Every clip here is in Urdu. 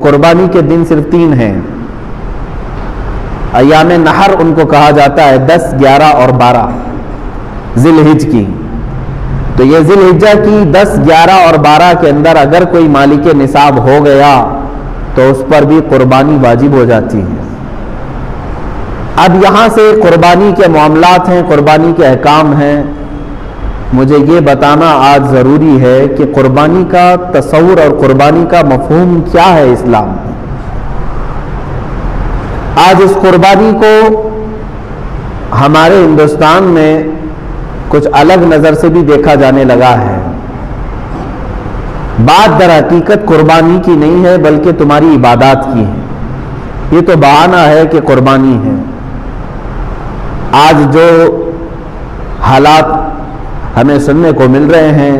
قربانی کے دن صرف 3 ہیں. ایام نحر ان کو کہا جاتا ہے 10، 11 اور 12 ذی الحج کی. تو یہ ذی الحجہ کی 10، 11 اور 12 کے اندر اگر کوئی مالک نصاب ہو گیا تو اس پر بھی قربانی واجب ہو جاتی ہے. اب یہاں سے قربانی کے معاملات ہیں، قربانی کے احکام ہیں. مجھے یہ بتانا آج ضروری ہے کہ قربانی کا تصور اور قربانی کا مفہوم کیا ہے اسلام میں. آج اس قربانی کو ہمارے ہندوستان میں کچھ الگ نظر سے بھی دیکھا جانے لگا ہے. بات در حقیقت قربانی کی نہیں ہے بلکہ تمہاری عبادات کی ہے. یہ تو بہانہ ہے کہ قربانی ہے. آج جو حالات ہمیں سننے کو مل رہے ہیں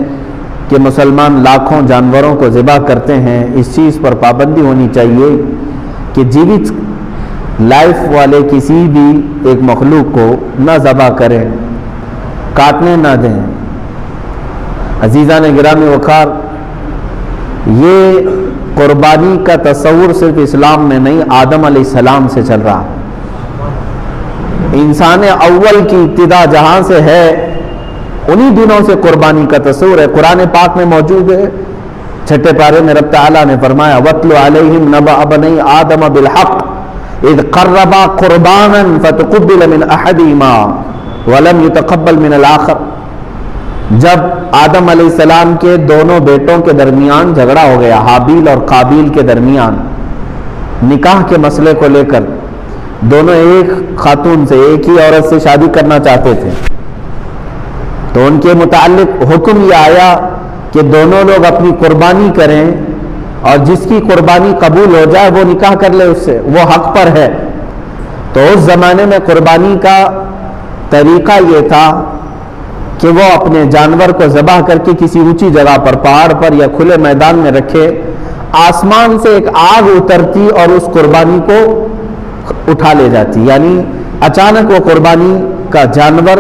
کہ مسلمان لاکھوں جانوروں کو ذبح کرتے ہیں، اس چیز پر پابندی ہونی چاہیے کہ جیوت لائف والے کسی بھی ایک مخلوق کو نہ ذبح کریں، کاٹنے نہ دیں. عزیزان گرامی وقار، یہ قربانی کا تصور صرف اسلام میں نہیں، آدم علیہ السلام سے چل رہا. انسان اول کی ابتدا جہاں سے ہے انہی دنوں سے قربانی کا تصور ہے. قرآن پاک میں موجود ہے. 6 پارے میں رب تعالیٰ نے فرمایا وَاتْلُ عَلَيْهِمْ نَبَأَ بَنِي آدَمَ بِالْحَقِّ اِذْ قَرَّبَا قُرْبَانًا فَتُقُبِّلَ مِنْ أَحَدِهِمَا وَلَمْ يُتَقَبَّلْ مِنَ الْآخَرِ. جب آدم علیہ السلام کے دونوں بیٹوں کے درمیان جھگڑا ہو گیا، حابیل اور قابیل کے درمیان، نکاح کے مسئلے کو لے کر، دونوں ایک خاتون سے، ایک ہی عورت سے شادی کرنا چاہتے تھے، تو ان کے متعلق حکم یہ آیا کہ دونوں لوگ اپنی قربانی کریں اور جس کی قربانی قبول ہو جائے وہ نکاح کر لے اس سے، وہ حق پر ہے. تو اس زمانے میں قربانی کا طریقہ یہ تھا کہ وہ اپنے جانور کو ذبح کر کے کسی اونچی جگہ پر، پہاڑ پر یا کھلے میدان میں رکھے. آسمان سے ایک آگ اترتی اور اس قربانی کو اٹھا لے جاتی، یعنی اچانک وہ قربانی کا جانور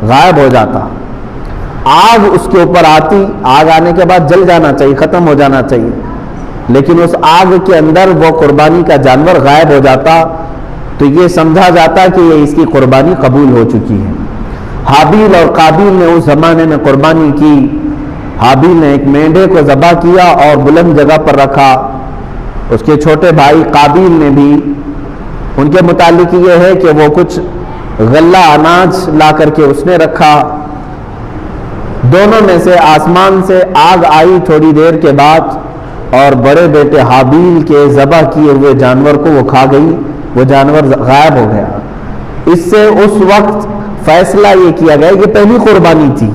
غائب ہو جاتا. آگ اس کے اوپر آتی، آگ آنے کے بعد جل جانا چاہیے، ختم ہو جانا چاہیے، لیکن اس آگ کے اندر وہ قربانی کا جانور غائب ہو جاتا تو یہ سمجھا جاتا کہ یہ اس کی قربانی قبول ہو چکی ہے. حابیل اور قابیل نے اس زمانے میں قربانی کی. حابیل نے ایک مینڈے کو ذبح کیا اور بلند جگہ پر رکھا. اس کے چھوٹے بھائی قابیل نے بھی، ان کے متعلق یہ ہے کہ وہ کچھ غلہ اناج لا کر کے اس نے رکھا. دونوں میں سے آسمان سے آگ آئی تھوڑی دیر کے بعد اور بڑے بیٹے حابیل کے ذبح کیے ہوئے جانور کو وہ کھا گئی، وہ جانور غائب ہو گیا. اس سے اس وقت فیصلہ یہ کیا گیا، یہ پہلی قربانی تھی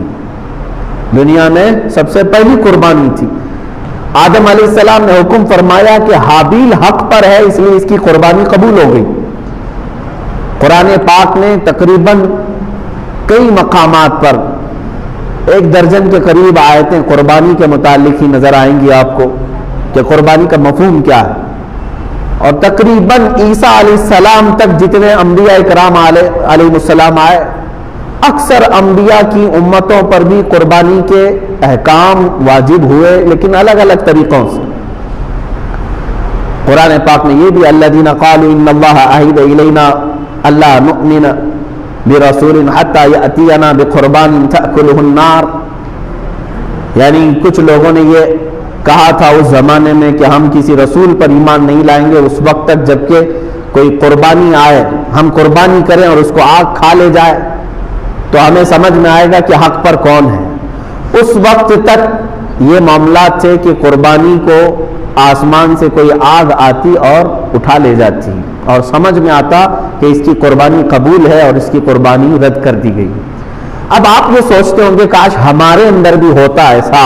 دنیا میں، سب سے پہلی قربانی تھی. آدم علیہ السلام نے حکم فرمایا کہ حابیل حق پر ہے اس لیے اس کی قربانی قبول ہو گئی. قرآن پاک نے تقریباً کئی مقامات پر 1 درجن کے قریب آیتیں قربانی کے متعلق ہی نظر آئیں گی آپ کو کہ قربانی کا مفہوم کیا ہے. اور تقریباً عیسیٰ علیہ السلام تک جتنے انبیاء اکرام علیہ السلام آئے، اکثر انبیاء کی امتوں پر بھی قربانی کے احکام واجب ہوئے، لیکن الگ الگ طریقوں سے. قرآن پاک نے یہ بھی الذین قالوا ان اللہ عہد الینا اللہ نؤمن برسول حتی یأتینا بقربان تأکلہ النار، یعنی کچھ لوگوں نے یہ کہا تھا اس زمانے میں کہ ہم کسی رسول پر ایمان نہیں لائیں گے اس وقت تک جب کہ کوئی قربانی آئے، ہم قربانی کریں اور اس کو آگ کھا لے جائے تو ہمیں سمجھ میں آئے گا کہ حق پر کون ہے. اس وقت تک یہ معاملات تھے کہ قربانی کو آسمان سے کوئی آگ آتی اور اٹھا لے جاتی اور سمجھ میں آتا کہ اس کی قربانی قبول ہے اور اس کی قربانی رد کر دی گئی. اب آپ یہ سوچتے ہوں گے کاش ہمارے اندر بھی ہوتا ایسا،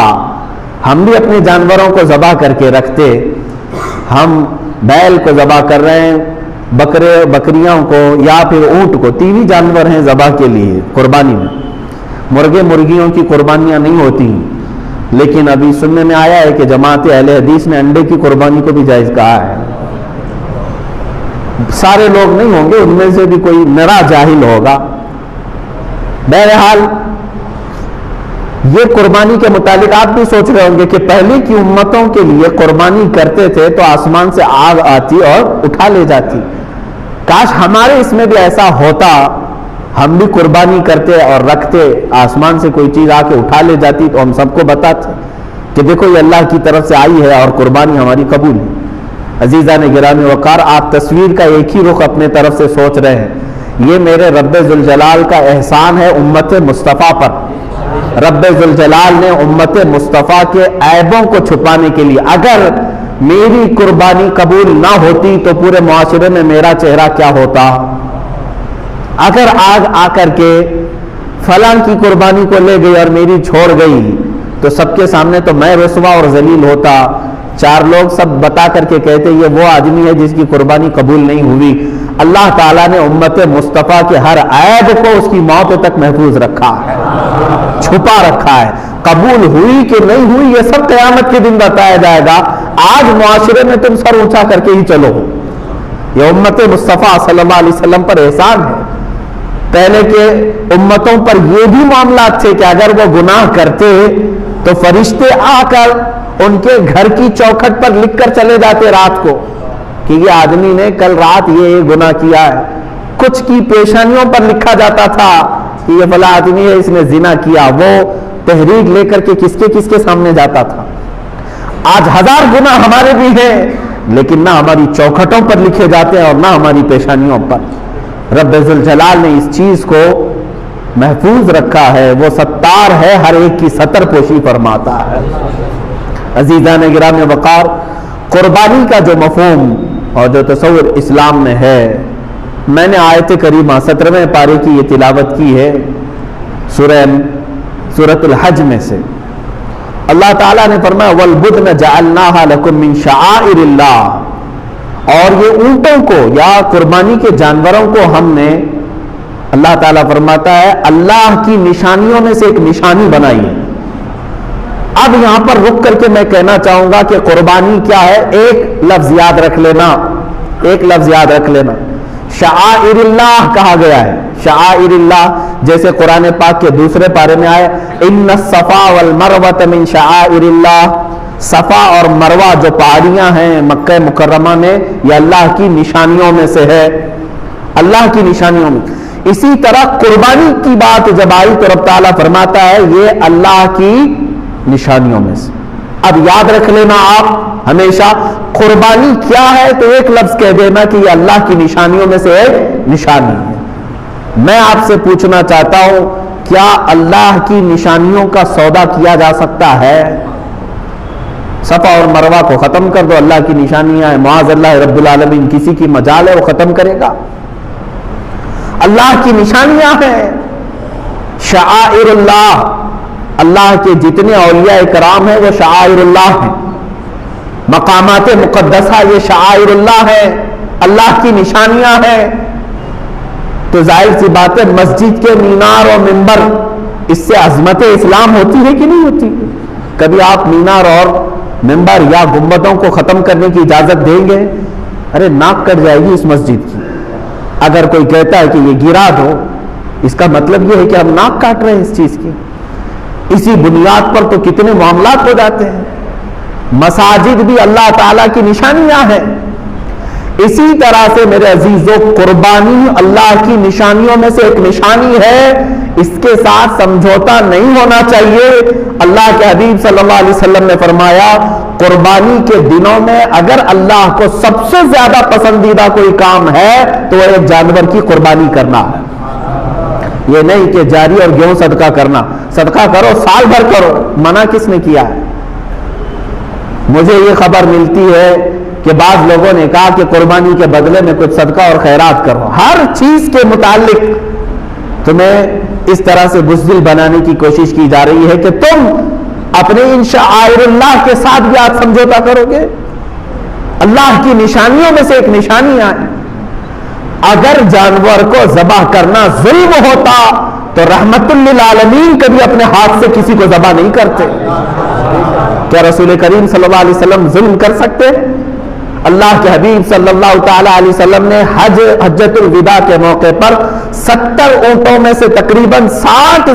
ہم بھی اپنے جانوروں کو ذبح کر کے رکھتے. ہم بیل کو ذبح کر رہے ہیں، بکریوں کو یا پھر اونٹ کو، 3 جانور ہیں ذبح کے لیے قربانی میں. مرغے مرغیوں کی قربانیاں نہیں ہوتی، لیکن ابھی سننے میں آیا ہے کہ جماعت اہل حدیث نے انڈے کی قربانی کو بھی جائز کہا ہے. سارے لوگ نہیں ہوں گے، ان میں سے بھی کوئی نرا جاہل ہوگا. بہرحال یہ قربانی کے متعلق آپ بھی سوچ رہے ہوں گے کہ پہلے کی امتوں کے لیے قربانی کرتے تھے تو آسمان سے آگ آتی اور اٹھا لے جاتی. کاش ہمارے اس میں بھی ایسا ہوتا, ہم بھی قربانی کرتے اور رکھتے, آسمان سے کوئی چیز آ کے اٹھا لے جاتی تو ہم سب کو بتاتے کہ دیکھو یہ اللہ کی طرف سے آئی ہے اور قربانی ہماری قبول ہے. عزیزان گرامی وقار, آپ تصویر کا ایک ہی رخ اپنے طرف سے سوچ رہے ہیں. یہ میرے رب ذوالجلال کا احسان ہے امت مصطفیٰ پر. رب ذوالجلال نے امت مصطفیٰ کے عیبوں کو چھپانے کے لیے, اگر میری قربانی قبول نہ ہوتی تو پورے معاشرے میں میرا چہرہ کیا ہوتا. اگر آگ آ کر کے فلاں کی قربانی کو لے گئی اور میری چھوڑ گئی تو سب کے سامنے تو میں رسوا اور ذلیل ہوتا. چار لوگ سب بتا کر کے کہتے یہ وہ آدمی ہے جس کی قربانی قبول نہیں ہوئی. اللہ تعالیٰ نے امت مصطفیٰ کے ہر عیب کو اس کی موت تک محفوظ رکھا ہے, چھپا رکھا ہے. قبول ہوئی کہ نہیں ہوئی یہ سب قیامت کے دن بتایا جائے گا. آج معاشرے میں تم سر اونچا کر کے ہی چلو. یہ امت مصطفیٰ صلی اللہ علیہ وسلم پر احسان ہے. پہلے کے امتوں پر یہ بھی معاملات تھے کہ اگر وہ گناہ کرتے تو فرشتے آ کر ان کے گھر کی چوکھٹ پر لکھ کر چلے جاتے رات کو کہ یہ آدمی نے کل رات یہ گناہ کیا ہے. کچھ کی پیشانیوں پر لکھا جاتا تھا کہ یہ فلاں آدمی ہے, اس نے زنا کیا. وہ تحریر لے کر کے کس کے سامنے جاتا تھا. آج ہزار گناہ ہمارے بھی ہیں لیکن نہ ہماری چوکھٹوں پر لکھے جاتے ہیں اور نہ ہماری پیشانیوں پر. رب ذوالجلال نے اس چیز کو محفوظ رکھا ہے. وہ ستار ہے, ہر ایک کی ستر پوشی فرماتا ہے. عزیزان گرامی وقار, قربانی کا جو مفہوم اور جو تصور اسلام میں ہے, میں نے آیت کریمہ 17ویں پارے کی یہ تلاوت کی ہے سورۃ الحج میں سے. اللہ تعالیٰ نے فرمایا وَالْبُدْنَ جَعَلْنَاهَا لَكُم مِّن شَعَائِرِ اللَّهِ, اور یہ اونٹوں کو یا قربانی کے جانوروں کو ہم نے, اللہ تعالیٰ فرماتا ہے, اللہ کی نشانیوں میں سے ایک نشانی بنائی ہے. اب یہاں پر رک کر کے میں کہنا چاہوں گا کہ قربانی کیا ہے. ایک لفظ یاد رکھ لینا, شعائر اللہ کہا گیا ہے. شعائر اللہ جیسے قرآن پاک کے دوسرے پارے میں آئے ان الصفا والمروہ من شعائر اللہ. صفا اور مروہ جو پہاڑیاں ہیں مکہ مکرمہ میں, یہ اللہ کی نشانیوں میں سے ہے. اللہ کی نشانیوں میں. اسی طرح قربانی کی بات جب آئی تو رب تعالیٰ فرماتا ہے یہ اللہ کی نشانیوں میں سے. اب یاد رکھ لینا آپ ہمیشہ, قربانی کیا ہے تو ایک لفظ کہہ دینا کہ یہ اللہ کی نشانیوں میں سے ایک نشانی ہے. میں آپ سے پوچھنا چاہتا ہوں, کیا اللہ کی نشانیوں کا سودا کیا جا سکتا ہے؟ صفا اور مروہ کو ختم کر دو, اللہ کی نشانیاں ہیں, معاذ اللہ رب العالمین کسی کی مجال ہے وہ ختم کرے گا؟ اللہ کی نشانیاں ہیں. شعائر اللہ, اللہ کے جتنے اولیاء کرام ہیں وہ شعائر اللہ ہیں. مقامات مقدسہ یہ شعائر اللہ ہیں, اللہ کی نشانیاں ہیں. تو ظاہر سی بات ہے مسجد کے مینار اور منبر, اس سے عظمت اسلام ہوتی ہے کہ نہیں ہوتی؟ کبھی آپ مینار اور منبر یا گنبدوں کو ختم کرنے کی اجازت دیں گے؟ ارے ناک کٹ جائے گی اس مسجد کی. اگر کوئی کہتا ہے کہ یہ گرا دو, اس کا مطلب یہ ہے کہ ہم ناک کاٹ رہے ہیں اس چیز کی. اسی بنیاد پر تو کتنے معاملات ہو جاتے ہیں. مساجد بھی اللہ تعالیٰ کی نشانیاں ہیں. اسی طرح سے میرے عزیزوں قربانی اللہ کی نشانیوں میں سے ایک نشانی ہے, اس کے ساتھ سمجھوتا نہیں ہونا چاہیے. اللہ کے حبیب صلی اللہ علیہ وسلم نے فرمایا قربانی کے دنوں میں اگر اللہ کو سب سے زیادہ پسندیدہ کوئی کام ہے تو وہ ایک جانور کی قربانی کرنا ہے. یہ نہیں کہ جاری اور گیہوں صدقہ کرنا. صدقہ کرو, سال بھر کرو, منع کس نے کیا ہے؟ مجھے یہ خبر ملتی ہے کہ بعض لوگوں نے کہا کہ قربانی کے بدلے میں کچھ صدقہ اور خیرات کرو. ہر چیز کے متعلق تمہیں اس طرح سے بزدل بنانے کی کوشش کی جا رہی ہے کہ تم اپنے ان شعائر اللہ کے ساتھ بھی آج سمجھوتا کرو گے. اللہ کی نشانیوں میں سے ایک نشانی ہے. اگر جانور کو ذبح کرنا ظلم ہوتا تو رحمت للعالمین کبھی اپنے ہاتھ سے کسی کو ذبح نہیں کرتے. کیا رسول کریم صلی اللہ علیہ وسلم ظلم کر سکتے؟ اللہ کے حبیب صلی اللہ تعالی علیہ وسلم نے حجۃ الوداع کے موقع پر 70 اونٹوں میں سے تقریباً 60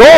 2